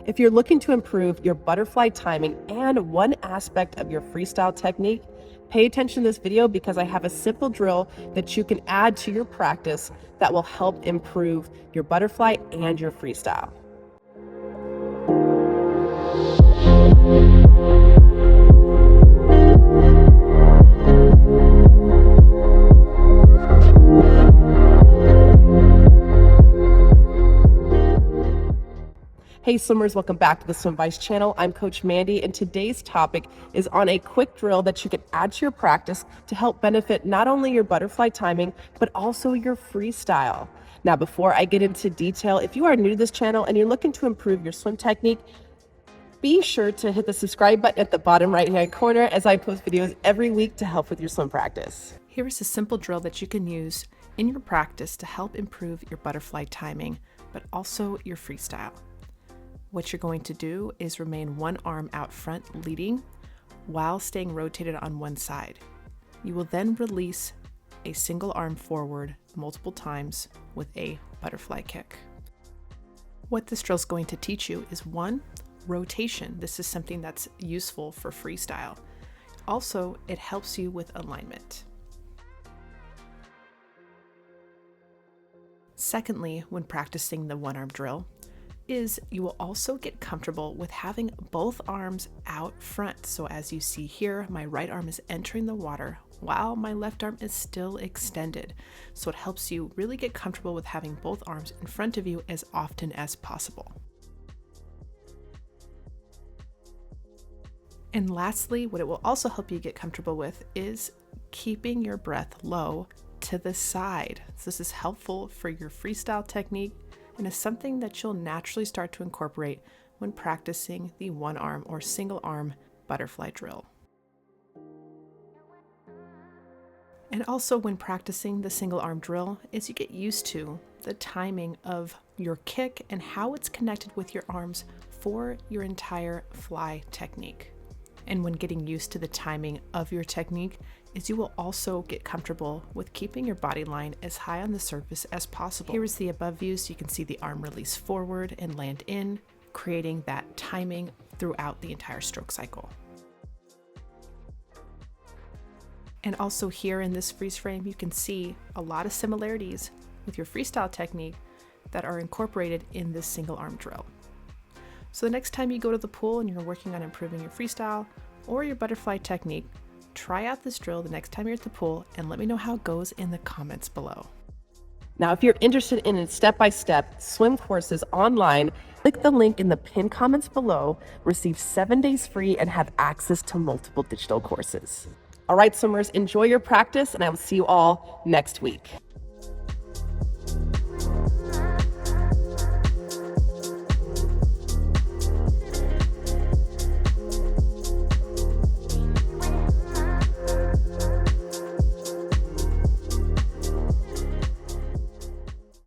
If you're looking to improve your butterfly timing and one aspect of your freestyle technique, pay attention to this video because I have a simple drill that you can add to your practice that will help improve your butterfly and your freestyle. Hey swimmers, welcome back to the Swim Vice channel. I'm Coach Mandy, and today's topic is on a quick drill that you can add to your practice to help benefit not only your butterfly timing, but also your freestyle. Now, before I get into detail, if you are new to this channel and you're looking to improve your swim technique, be sure to hit the subscribe button at the bottom right-hand corner as I post videos every week to help with your swim practice. Here is a simple drill that you can use in your practice to help improve your butterfly timing, but also your freestyle. What you're going to do is remain one arm out front leading while staying rotated on one side. You will then release a single arm forward multiple times with a butterfly kick. What this drill is going to teach you is one, rotation. This is something that's useful for freestyle. Also, it helps you with alignment. Secondly, when practicing the one arm drill, you will also get comfortable with having both arms out front. So as you see here, my right arm is entering the water while my left arm is still extended. So it helps you really get comfortable with having both arms in front of you as often as possible. And lastly, what it will also help you get comfortable with is keeping your breath low to the side. So this is helpful for your freestyle technique and is something that you'll naturally start to incorporate when practicing the one arm or single arm butterfly drill. And also when practicing the single arm drill, as you get used to the timing of your kick and how it's connected with your arms for your entire fly technique. And when getting used to the timing of your technique, you will also get comfortable with keeping your body line as high on the surface as possible. Here is the above view, so you can see the arm release forward and land in, creating that timing throughout the entire stroke cycle. And also here in this freeze frame, you can see a lot of similarities with your freestyle technique that are incorporated in this single arm drill. So the next time you go to the pool and you're working on improving your freestyle or your butterfly technique, try out this drill the next time you're at the pool and let me know how it goes in the comments below. Now, if you're interested in step-by-step swim courses online, click the link in the pinned comments below, receive 7 days free, and have access to multiple digital courses. All right, swimmers, enjoy your practice, and I will see you all next week.